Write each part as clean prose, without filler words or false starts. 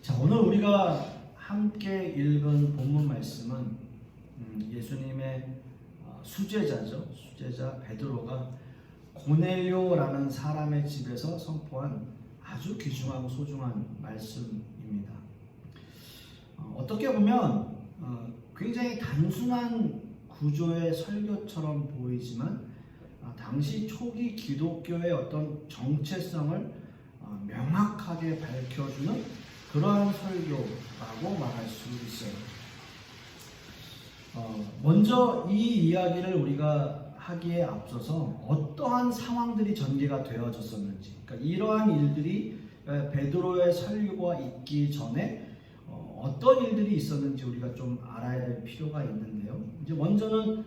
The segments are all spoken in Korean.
자, 오늘 우리가 함께 읽은 본문 말씀은 예수님의 수제자죠. 수제자 베드로가 고넬료라는 사람의 집에서 선포한 아주 귀중하고 소중한 말씀입니다. 어떻게 보면 굉장히 단순한 구조의 설교처럼 보이지만 당시 초기 기독교의 어떤 정체성을 명확하게 밝혀주는 그러한 설교라고 말할 수 있어요. 먼저 이 이야기를 우리가 하기에 앞서서 어떠한 상황들이 전개가 되어졌었는지, 그러니까 이러한 일들이 베드로의 설교가 있기 전에 어떤 일들이 있었는지 우리가 좀 알아야 될 필요가 있는데요. 이제 먼저는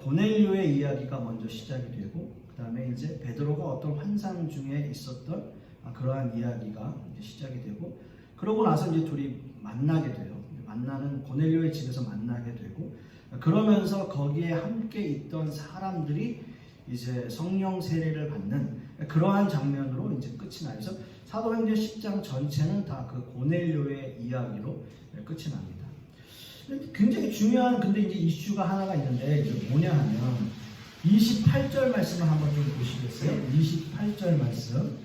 고넬료의 이야기가 먼저 시작이 되고, 그 다음에 이제 베드로가 어떤 환상 중에 있었던 그러한 이야기가 이제 시작이 되고, 그러고 나서 이제 둘이 만나게 돼요. 만나는 고넬료의 집에서 만나게 되고, 그러면서 거기에 함께 있던 사람들이 이제 성령 세례를 받는 그러한 장면으로 이제 끝이 나요. 그래서 사도행전 10장 전체는 다 그 고넬료의 이야기로 끝이 납니다. 굉장히 중요한 근데 이제 이슈가 하나가 있는데 이게 뭐냐 하면 28절 말씀을 한번 좀 보시겠어요? 28절 말씀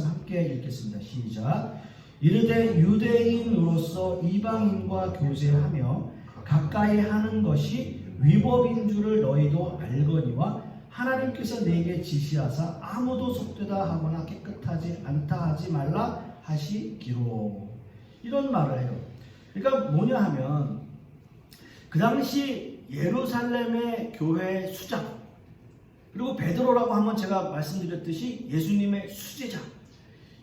함께 읽겠습니다. 시작. 이르되 유대인으로서 이방인과 교제하며 가까이 하는 것이 위법인 줄을 너희도 알거니와 하나님께서 내게 지시하사 아무도 속되다 하거나 깨끗하지 않다 하지 말라 하시기로. 이런 말을 해요. 그러니까 뭐냐 하면 그 당시 예루살렘의 교회 수장, 그리고 베드로라고 하면 제가 말씀드렸듯이 예수님의 수제자,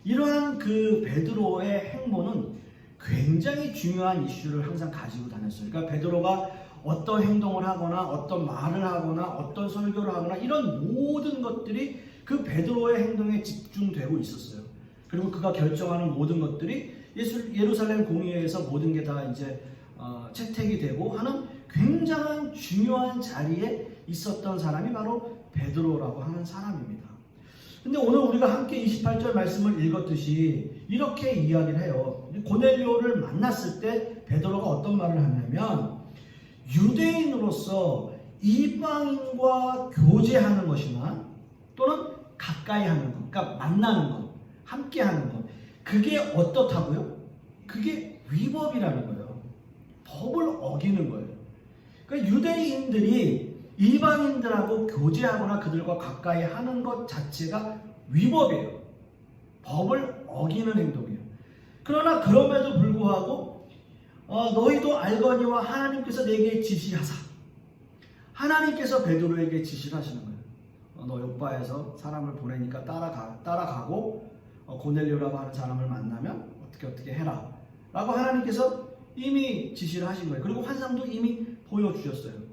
이러한 그 베드로의 행보는 굉장히 중요한 이슈를 항상 가지고 다녔어요. 그러니까 베드로가 어떤 행동을 하거나 어떤 말을 하거나 어떤 설교를 하거나 이런 모든 것들이 그 베드로의 행동에 집중되고 있었어요. 그리고 그가 결정하는 모든 것들이 예루살렘 공의회에서 모든 게 다 이제 채택이 되고 하는 굉장한 중요한 자리에 있었던 사람이 바로 베드로라고 하는 사람입니다. 근데 오늘 우리가 함께 28절 말씀을 읽었듯이 이렇게 이야기를 해요. 고넬료를 만났을 때 베드로가 어떤 말을 하냐면 유대인으로서 이방인과 교제하는 것이나 또는 가까이 하는 것, 그러니까 만나는 것, 함께 하는 것, 그게 어떻다고요? 그게 위법이라는 거예요. 법을 어기는 거예요. 그러니까 유대인들이 이방인들하고 교제하거나 그들과 가까이 하는 것 자체가 위법이에요. 법을 어기는 행동이에요. 그러나 그럼에도 불구하고 너희도 알거니와 하나님께서 내게 지시하사, 하나님께서 베드로에게 지시를 하시는 거예요. 너 요바에서 사람을 보내니까 따라가고 고넬료라고 하는 사람을 만나면 어떻게 해라 라고 하나님께서 이미 지시를 하신 거예요. 그리고 환상도 이미 보여주셨어요.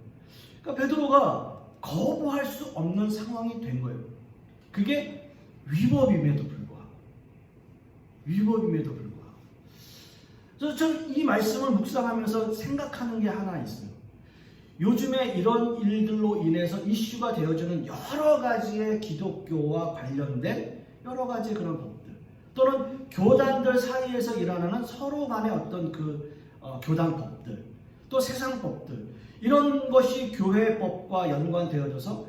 그러니까 베드로가 거부할 수 없는 상황이 된 거예요. 그게 위법임에도 불구하고. 그래서 저 이 말씀을 묵상하면서 생각하는 게 하나 있어요. 요즘에 이런 일들로 인해서 이슈가 되어지는 여러 가지의 기독교와 관련된 여러 가지 그런 법들, 또는 교단들 사이에서 일어나는 서로 간의 어떤 교단 법들, 또 세상 법들, 이런 것이 교회법과 연관되어져서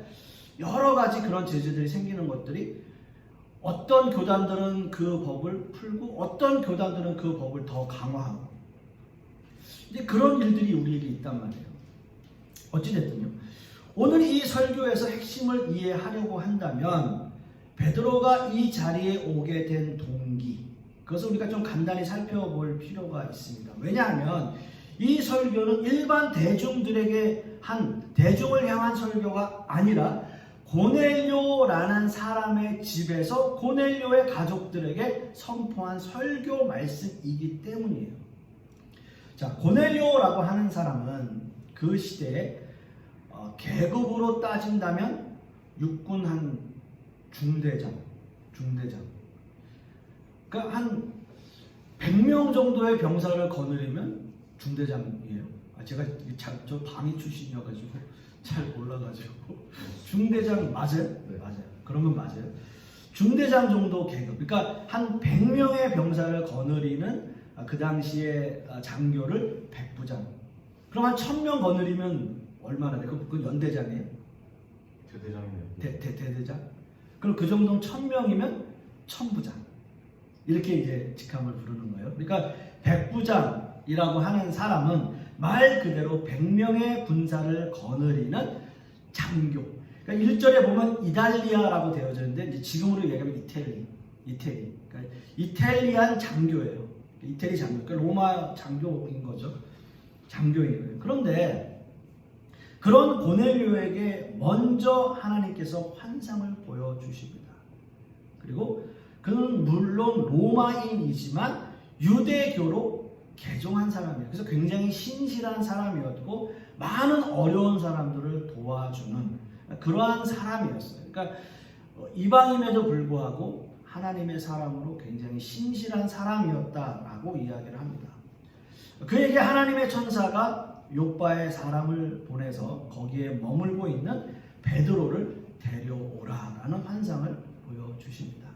여러 가지 그런 제재들이 생기는 것들이 어떤 교단들은 그 법을 풀고 어떤 교단들은 그 법을 더 강화하고, 이제 그런 일들이 우리에게 있단 말이에요. 어찌됐든요, 오늘 이 설교에서 핵심을 이해하려고 한다면 베드로가 이 자리에 오게 된 동기, 그것을 우리가 좀 간단히 살펴볼 필요가 있습니다. 왜냐하면 이 설교는 일반 대중들에게 대중을 향한 설교가 아니라 고넬료라는 사람의 집에서 고넬료의 가족들에게 선포한 설교 말씀이기 때문이에요. 자, 고넬료라고 하는 사람은 그 시대에 계급으로 따진다면 육군 한 중대장. 그러니까 한 100명 정도의 병사를 거느리면 중대장이에요. 제가 저 방위 출신이어가지고 잘 몰라가지고 중대장 맞아요? 네. 맞아요. 그러면 맞아요. 중대장 정도 계급, 그러니까 한 100명의 병사를 거느리는 그 당시에 장교를 백부장. 그럼 한 1000명 거느리면 얼마나 돼? 그건 연대장이에요? 대대장이네요. 대대장? 그럼 그 정도면 1000명이면 천부장. 이렇게 이제 직함을 부르는 거예요. 그러니까 백부장이라고 하는 사람은 말 그대로 100명의 군사를 거느리는 장교. 그러니까 1절에 보면 이달리아라고 되어져 있는데 이제 지금으로 얘기하면 이태리. 그러니까 이탈리안 장교예요. 이태리 장교. 그러니까 로마 장교인 거죠. 장교인 거예요. 그런데 그런 고넬료에게 먼저 하나님께서 환상을 보여주십니다. 그리고 그는 물론 로마인이지만 유대교로 개종한 사람이에요. 그래서 굉장히 신실한 사람이었고 많은 어려운 사람들을 도와주는 그러한 사람이었어요. 그러니까 이방인에도 불구하고 하나님의 사람으로 굉장히 신실한 사람이었다라고 이야기를 합니다. 그에게 하나님의 천사가 요빠에 사람을 보내서 거기에 머물고 있는 베드로를 데려오라라는 환상을 보여주십니다.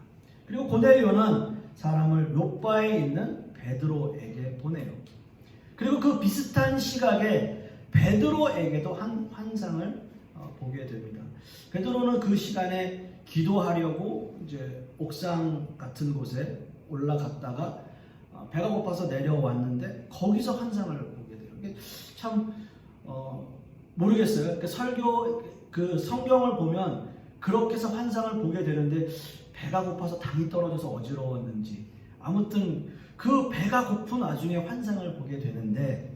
그리고 고넬료는 사람을 요빠에 있는 베드로에게 보내요. 그리고 그 비슷한 시각에 베드로에게도 한 환상을 보게 됩니다. 베드로는 그 시간에 기도하려고 이제 옥상 같은 곳에 올라갔다가 배가 고파서 내려왔는데 거기서 환상을 보게 돼요. 참 모르겠어요. 그 성경을 보면 그렇게 해서 환상을 보게 되는데 배가 고파서 당이 떨어져서 어지러웠는지 아무튼 그 배가 고픈 와중에 환상을 보게 되는데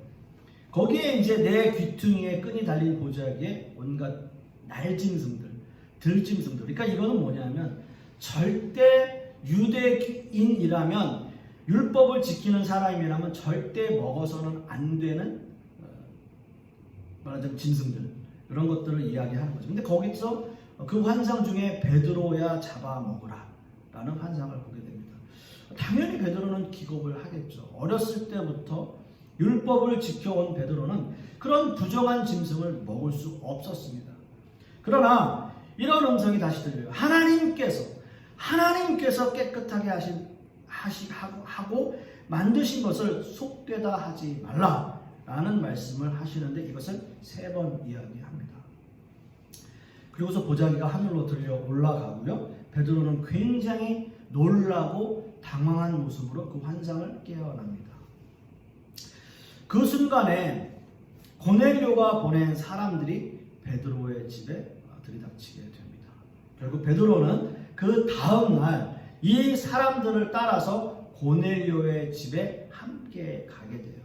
거기에 이제 내 귀퉁이에 끈이 달린 보자기에 온갖 날짐승들, 들짐승들. 그러니까 이거는 뭐냐면 절대 유대인이라면 율법을 지키는 사람이라면 절대 먹어서는 안 되는 말하자면 짐승들 이런 것들을 이야기하는 거죠. 근데 거기서 그 환상 중에 베드로야 잡아먹으라 라는 환상을 보게 됩니다. 당연히 베드로는 기겁을 하겠죠. 어렸을 때부터 율법을 지켜온 베드로는 그런 부정한 짐승을 먹을 수 없었습니다. 그러나 이런 음성이 다시 들려요. 하나님께서 깨끗하게 하고 만드신 것을 속되다 하지 말라 라는 말씀을 하시는데 이것을 3번 이야기합니다. 그리고서 보자기가 하늘로 들려 올라가고요. 베드로는 굉장히 놀라고 당황한 모습으로 그 환상을 깨어납니다. 그 순간에 고넬료가 보낸 사람들이 베드로의 집에 들이닥치게 됩니다. 결국 베드로는 그 다음 날 이 사람들을 따라서 고넬료의 집에 함께 가게 돼요.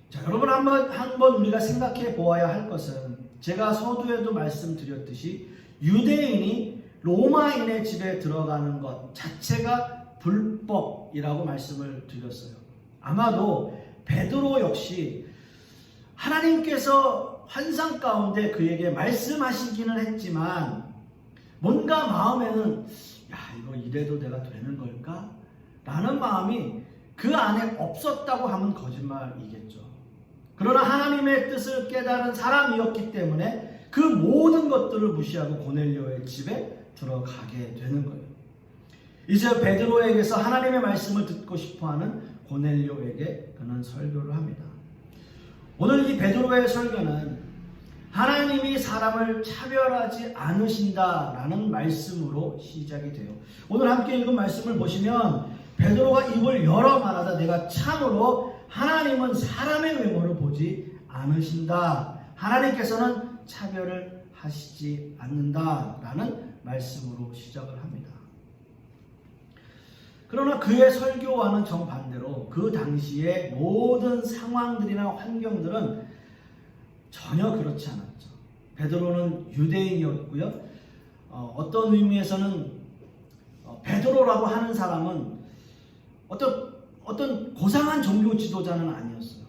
자, 여러분 한번 우리가 생각해 보아야 할 것은 제가 서두에도 말씀드렸듯이 유대인이 로마인의 집에 들어가는 것 자체가 불법이라고 말씀을 드렸어요. 아마도 베드로 역시 하나님께서 환상 가운데 그에게 말씀하시기는 했지만 뭔가 마음에는 야 이거 이래도 내가 되는 걸까? 라는 마음이 그 안에 없었다고 하면 거짓말이겠죠. 그러나 하나님의 뜻을 깨달은 사람이었기 때문에 그 모든 것들을 무시하고 고넬료의 집에 들어가게 되는 거예요. 이제 베드로에게서 하나님의 말씀을 듣고 싶어하는 고넬료에게 그는 설교를 합니다. 오늘 이 베드로의 설교는 하나님이 사람을 차별하지 않으신다라는 말씀으로 시작이 돼요. 오늘 함께 읽은 말씀을 보시면 베드로가 입을 열어 말하다 내가 참으로 하나님은 사람의 외모를 보지 않으신다. 하나님께서는 차별을 하시지 않는다라는 말씀으로 시작을 합니다. 그러나 그의 설교와는 정반대로 그 당시의 모든 상황들이나 환경들은 전혀 그렇지 않았죠. 베드로는 유대인이었고요. 어떤 의미에서는 베드로라고 하는 사람은 어떤 고상한 종교 지도자는 아니었어요.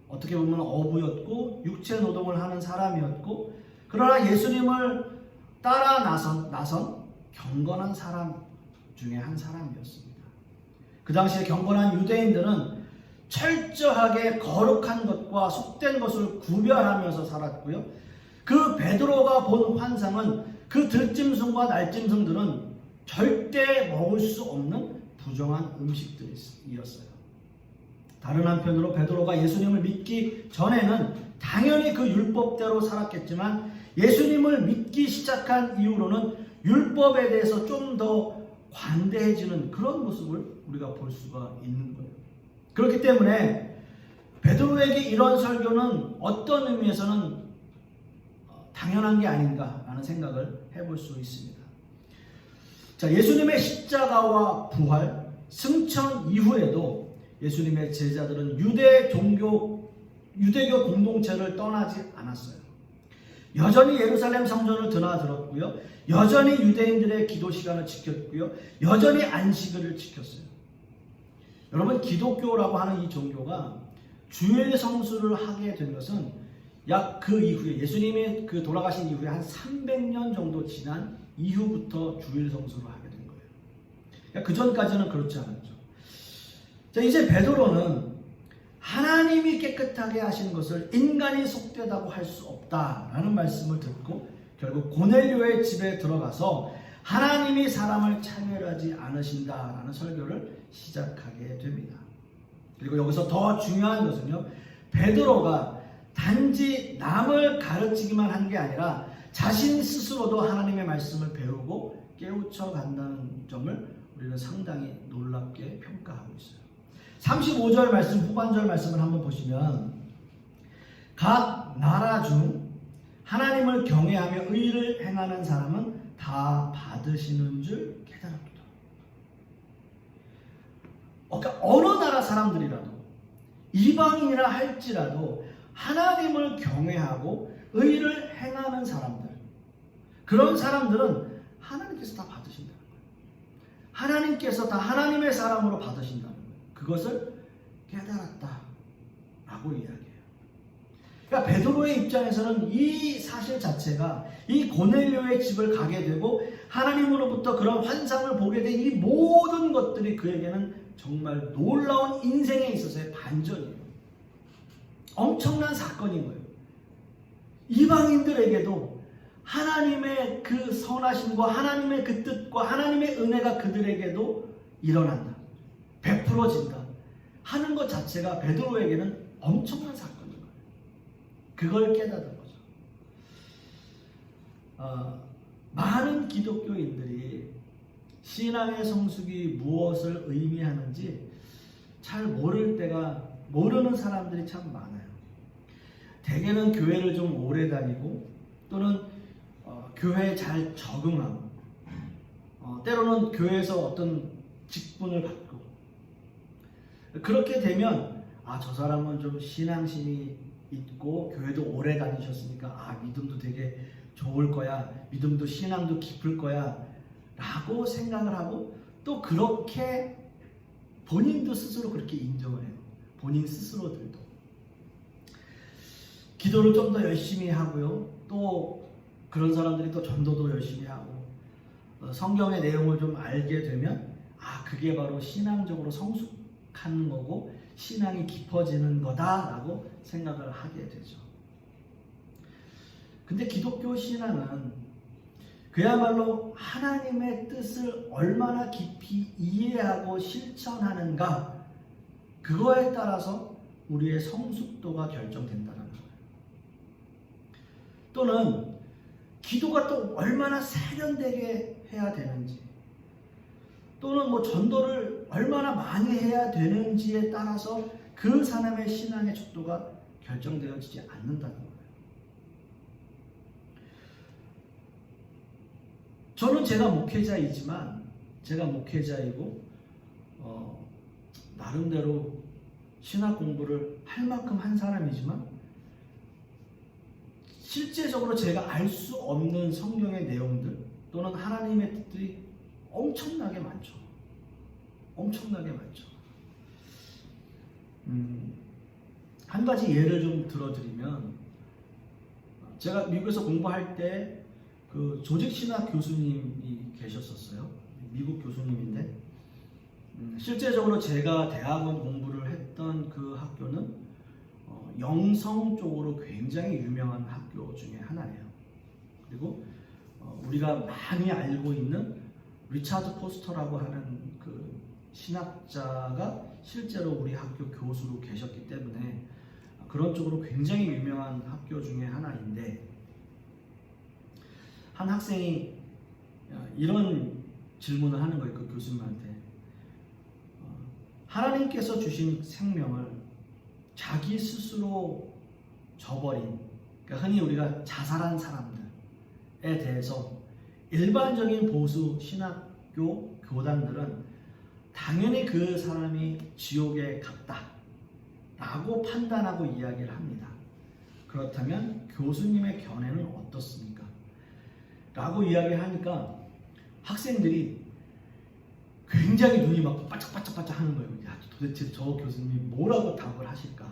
어떻게 보면 어부였고 육체 노동을 하는 사람이었고 그러나 예수님을 따라 나선 경건한 사람 중에 한 사람이었습니다. 그 당시에 경건한 유대인들은 철저하게 거룩한 것과 속된 것을 구별하면서 살았고요. 그 베드로가 본 환상은 그 들짐승과 날짐승들은 절대 먹을 수 없는 부정한 음식들이었어요. 다른 한편으로 베드로가 예수님을 믿기 전에는 당연히 그 율법대로 살았겠지만 예수님을 믿기 시작한 이후로는 율법에 대해서 좀 더 관대해지는 그런 모습을 우리가 볼 수가 있는 거예요. 그렇기 때문에 베드로에게 이런 설교는 어떤 의미에서는 당연한 게 아닌가라는 생각을 해볼 수 있습니다. 자, 예수님의 십자가와 부활, 승천 이후에도 예수님의 제자들은 유대교 공동체를 떠나지 않았어요. 여전히 예루살렘 성전을 드나들었고요. 여전히 유대인들의 기도 시간을 지켰고요. 여전히 안식일을 지켰어요. 여러분, 기독교라고 하는 이 종교가 주일 성수를 하게 된 것은 약 그 이후에 예수님이 그 돌아가신 이후에 한 300년 정도 지난 이후부터 주일 성수를 하게 된 거예요. 그러니까 그 전까지는 그렇지 않았죠. 자, 이제 베드로는 하나님이 깨끗하게 하신 것을 인간이 속되다고 할 수 없다라는 말씀을 듣고 결국 고넬료의 집에 들어가서 하나님이 사람을 차별하지 않으신다라는 설교를 시작하게 됩니다. 그리고 여기서 더 중요한 것은요, 베드로가 단지 남을 가르치기만 한 게 아니라 자신 스스로도 하나님의 말씀을 배우고 깨우쳐 간다는 점을 우리는 상당히 놀랍게 평가하고 있어요. 35절 말씀, 후반절 말씀을 한번 보시면 각 나라 중 하나님을 경외하며 의를 행하는 사람은 다 받으시는 줄 깨달았도다. 그러니까 어느 나라 사람들이라도 이방인이라 할지라도 하나님을 경외하고 의를 행하는 사람들, 그런 사람들은 하나님께서 다 받으신다는 거예요. 하나님께서 다 하나님의 사람으로 받으신다는 거예요. 그것을 깨달았다라고 이야기해요. 그러니까 베드로의 입장에서는 이 사실 자체가 이 고넬료의 집을 가게 되고 하나님으로부터 그런 환상을 보게 된 이 모든 것들이 그에게는 정말 놀라운 인생에 있어서의 반전이에요. 엄청난 사건인 거예요. 이방인들에게도 하나님의 그 선하심과 하나님의 그 뜻과 하나님의 은혜가 그들에게도 일어난다, 베풀어진다 하는 것 자체가 베드로에게는 엄청난 사건인 거예요. 그걸 깨닫은 거죠. 많은 기독교인들이 신앙의 성숙이 무엇을 의미하는지 잘 모르는 사람들이 참 많아요. 대개는 교회를 좀 오래 다니고 또는 교회에 잘 적응하고 때로는 교회에서 어떤 직분을 받고 그렇게 되면 저 사람은 좀 신앙심이 있고 교회도 오래 다니셨으니까 믿음도 되게 좋을 거야, 믿음도 신앙도 깊을 거야 라고 생각을 하고 또 그렇게 본인도 스스로 그렇게 인정을 해요. 본인 스스로들도 기도를 좀 더 열심히 하고요, 또 그런 사람들이 또 전도도 열심히 하고 성경의 내용을 좀 알게 되면 그게 바로 신앙적으로 성숙하는 거고 신앙이 깊어지는 거다라고 생각을 하게 되죠. 근데 기독교 신앙은 그야말로 하나님의 뜻을 얼마나 깊이 이해하고 실천하는가, 그거에 따라서 우리의 성숙도가 결정된다는 거예요. 또는 기도가 또 얼마나 세련되게 해야 되는지, 또는 전도를 얼마나 많이 해야 되는지에 따라서 그 사람의 신앙의 척도가 결정되어지지 않는다는 거예요. 저는 제가 목회자이고 나름대로 신학 공부를 할 만큼 한 사람이지만 실제적으로 제가 알 수 없는 성경의 내용들 또는 하나님의 뜻들이 엄청나게 많죠. 한 가지 예를 좀 들어드리면, 제가 미국에서 공부할 때 그 조직신학 교수님이 계셨었어요. 미국 교수님인데 실제적으로 제가 대학원 공부를 했던 그 학교는 영성 쪽으로 굉장히 유명한 학교 중에 하나예요. 그리고 우리가 많이 알고 있는 리차드 포스터라고 하는 그 신학자가 실제로 우리 학교 교수로 계셨기 때문에 그런 쪽으로 굉장히 유명한 학교 중에 하나인데, 한 학생이 이런 질문을 하는 거예요. 그 교수님한테. 하나님께서 주신 생명을 자기 스스로 저버린, 그러니까 흔히 우리가 자살한 사람들에 대해서 일반적인 보수 신학교 교단들은 당연히 그 사람이 지옥에 갔다 라고 판단하고 이야기를 합니다. 그렇다면 교수님의 견해는 어떻습니까? 라고 이야기하니까 학생들이 굉장히 눈이 막 반짝반짝반짝 하는 거예요. 야, 도대체 저 교수님이 뭐라고 답을 하실까?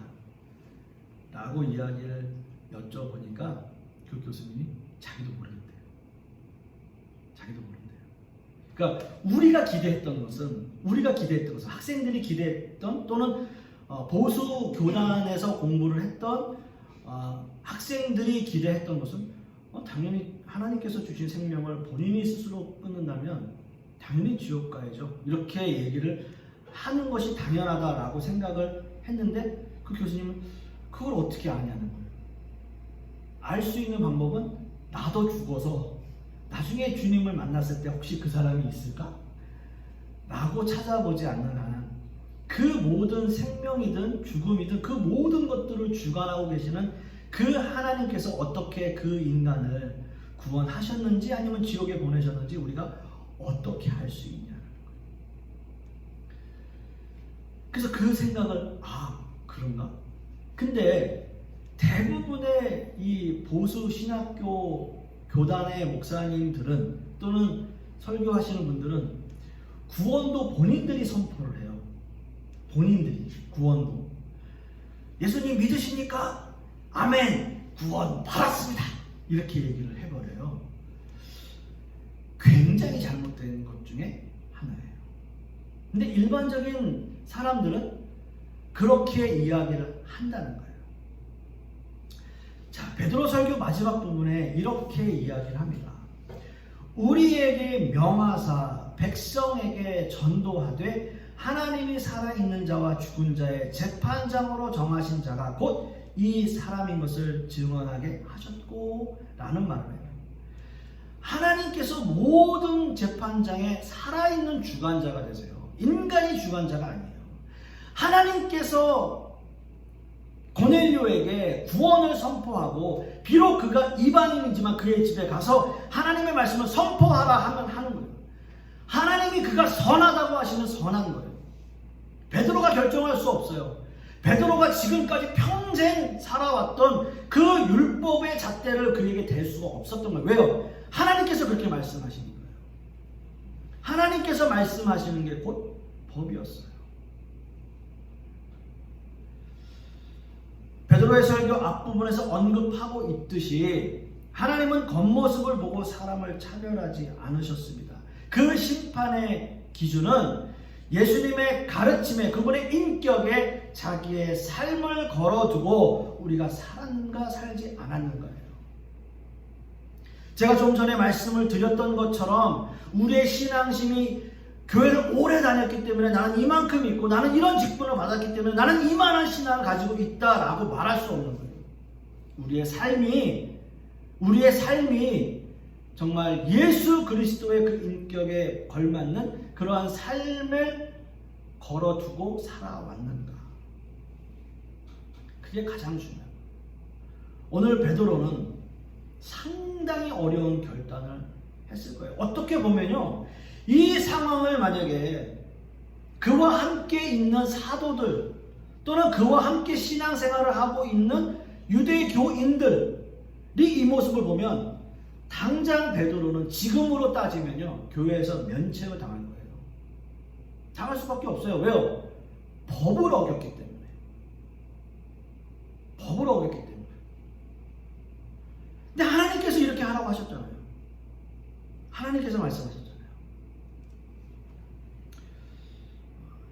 라고 이야기를 여쭤보니까 그 교수님이 자기도 모르는데요. 자기도 모른대요. 그러니까 우리가 기대했던 것은 학생들이 기대했던, 또는 보수 교단에서 공부를 했던 학생들이 기대했던 것은 당연히 하나님께서 주신 생명을 본인이 스스로 끊는다면 당연히 지옥 가야죠. 이렇게 얘기를 하는 것이 당연하다라고 생각을 했는데, 그 교수님은 그걸 어떻게 아냐는 거예요. 알 수 있는 방법은 나도 죽어서 나중에 주님을 만났을 때 혹시 그 사람이 있을까? 라고 찾아보지 않는 한 그 모든 생명이든 죽음이든 그 모든 것들을 주관하고 계시는 그 하나님께서 어떻게 그 인간을 구원하셨는지 아니면 지옥에 보내셨는지 우리가 어떻게 할 수 있냐는 거예요. 그래서 그 생각을 그런가? 근데 대부분의 이 보수 신학교 교단의 목사님들은, 또는 설교하시는 분들은 구원도 본인들이 선포를 해요. 본인들이 구원도. 예수님 믿으십니까? 아멘. 구원 받았습니다. 이렇게 얘기를 해버려요. 굉장히 잘못된 것 중에 하나예요. 근데 일반적인 사람들은 그렇게 이야기를 한다는 거예요. 자, 베드로 설교 마지막 부분에 이렇게 이야기를 합니다. 우리에게 명하사 백성에게 전도하되 하나님이 살아있는 자와 죽은 자의 재판장으로 정하신 자가 곧 이 사람인 것을 증언하게 하셨고 라는 말을 해요. 하나님께서 모든 재판장에 살아있는 주관자가 되세요. 인간이 주관자가 아니에요. 하나님께서 고넬료에게 구원을 선포하고, 비록 그가 이방인이지만 그의 집에 가서 하나님의 말씀을 선포하라 하면 하는 거예요. 하나님이 그가 선하다고 하시면 선한 거예요. 베드로가 결정할 수 없어요. 베드로가 지금까지 평생 살아왔던 그 율법의 잣대를 그에게 댈 수가 없었던 거예요. 왜요? 하나님께서 그렇게 말씀하시는 거예요. 하나님께서 말씀하시는 게 곧 법이었어요. 베드로의 설교 앞부분에서 언급하고 있듯이 하나님은 겉모습을 보고 사람을 차별하지 않으셨습니다. 그 심판의 기준은 예수님의 가르침에, 그분의 인격에 자기의 삶을 걸어두고 우리가 살았는가 살지 않았는가예요. 제가 좀 전에 말씀을 드렸던 것처럼 우리의 신앙심이 교회를 오래 다녔기 때문에 나는 이만큼 있고 나는 이런 직분을 받았기 때문에 나는 이만한 신앙을 가지고 있다라고 말할 수 없는 거예요. 우리의 삶이 정말 예수 그리스도의 그 인격에 걸맞는 그러한 삶을 걸어두고 살아왔는가. 그게 가장 중요해요. 오늘 베드로는 상당히 어려운 결단을 했을 거예요. 어떻게 보면요, 이 상황을 만약에 그와 함께 있는 사도들, 또는 그와 함께 신앙생활을 하고 있는 유대교인들이 이 모습을 보면 당장 베드로는 지금으로 따지면요, 교회에서 면책을 당할 거예요. 당할 수밖에 없어요. 왜요? 법을 어겼기 때문에. 법을 어겼기 때문에. 근데 하나님께서 이렇게 하라고 하셨잖아요. 하나님께서 말씀하셨잖아요.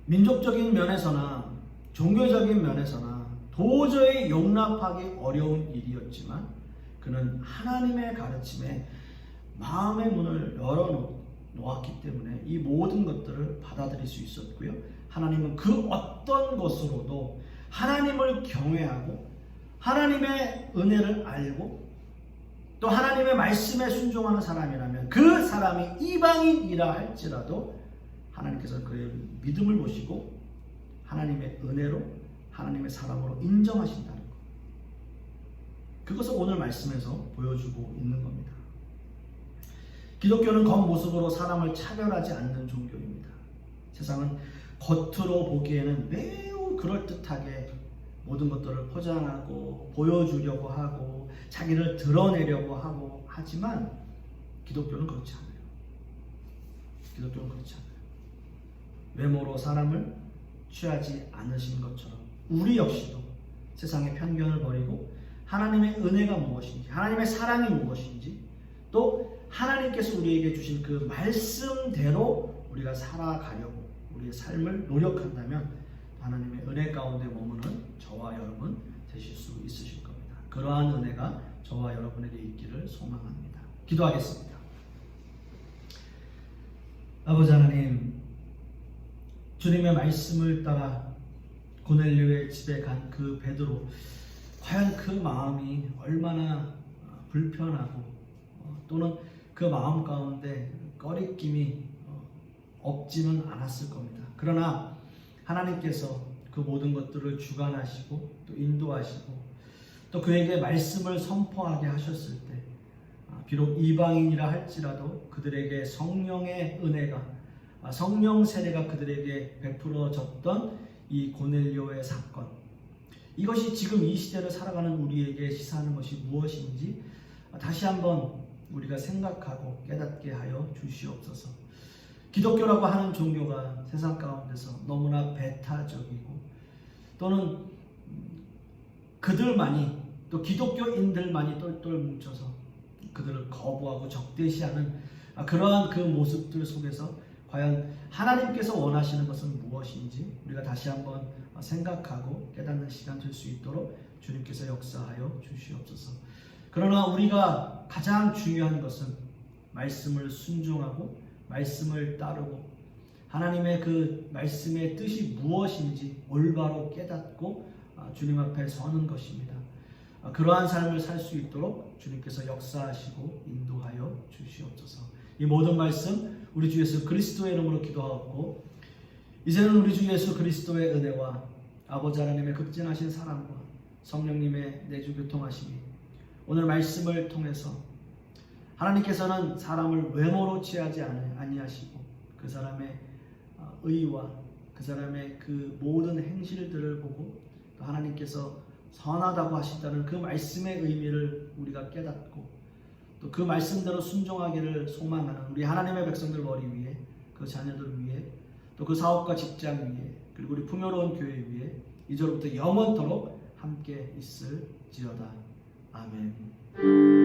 민족적인 면에서나 종교적인 면에서나 도저히 용납하기 어려운 일이었지만 그는 하나님의 가르침에 마음의 문을 열어놓고 놓았기 때문에 이 모든 것들을 받아들일 수 있었고요. 하나님은 그 어떤 것으로도 하나님을 경외하고 하나님의 은혜를 알고 또 하나님의 말씀에 순종하는 사람이라면 그 사람이 이방인이라 할지라도 하나님께서 그의 믿음을 보시고 하나님의 은혜로 하나님의 사람으로 인정하신다는 것. 그것을 오늘 말씀에서 보여주고 있는 겁니다. 기독교는 겉모습으로 사람을 차별하지 않는 종교입니다. 세상은 겉으로 보기에는 매우 그럴듯하게 모든 것들을 포장하고 보여주려고 하고 자기를 드러내려고 하고 하지만 기독교는 그렇지 않아요. 기독교는 그렇지 않아요. 외모로 사람을 취하지 않으신 것처럼 우리 역시도 세상의 편견을 버리고 하나님의 은혜가 무엇인지, 하나님의 사랑이 무엇인지, 또 하나님께서 우리에게 주신 그 말씀대로 우리가 살아가려고 우리의 삶을 노력한다면 하나님의 은혜 가운데 머무는 저와 여러분 되실 수 있으실 겁니다. 그러한 은혜가 저와 여러분에게 있기를 소망합니다. 기도하겠습니다. 아버지 하나님, 주님의 말씀을 따라 고넬료의 집에 간 그 베드로, 과연 그 마음이 얼마나 불편하고 또는 그 마음 가운데 꺼리낌이 없지는 않았을 겁니다. 그러나 하나님께서 그 모든 것들을 주관하시고 또 인도하시고 또 그에게 말씀을 선포하게 하셨을 때 비록 이방인이라 할지라도 그들에게 성령의 은혜가, 성령 세례가 그들에게 베풀어졌던 이 고넬료의 사건, 이것이 지금 이 시대를 살아가는 우리에게 시사하는 것이 무엇인지 다시 한번 우리가 생각하고 깨닫게 하여 주시옵소서. 기독교라고 하는 종교가 세상 가운데서 너무나 배타적이고 또는 그들만이, 또 기독교인들만이 똘똘 뭉쳐서 그들을 거부하고 적대시하는 그러한 그 모습들 속에서 과연 하나님께서 원하시는 것은 무엇인지 우리가 다시 한번 생각하고 깨닫는 시간 될 수 있도록 주님께서 역사하여 주시옵소서. 그러나 우리가 가장 중요한 것은 말씀을 순종하고 말씀을 따르고 하나님의 그 말씀의 뜻이 무엇인지 올바로 깨닫고 주님 앞에 서는 것입니다. 그러한 삶을 살 수 있도록 주님께서 역사하시고 인도하여 주시옵소서. 이 모든 말씀 우리 주 예수 그리스도의 이름으로 기도하고, 이제는 우리 주 예수 그리스도의 은혜와 아버지 하나님의 극진하신 사랑과 성령님의 내주 교통하심이 오늘 말씀을 통해서 하나님께서는 사람을 외모로 취하지 아니하시고 그 사람의 의와 그 사람의 그 모든 행실들을 보고 또 하나님께서 선하다고 하시다는 그 말씀의 의미를 우리가 깨닫고 또 그 말씀대로 순종하기를 소망하는 우리 하나님의 백성들 머리 위에, 그 자녀들 위에, 또 그 사업과 직장 위에, 그리고 우리 풍요로운 교회 위에 이제로부터 영원토록 함께 있을지어다. 아멘.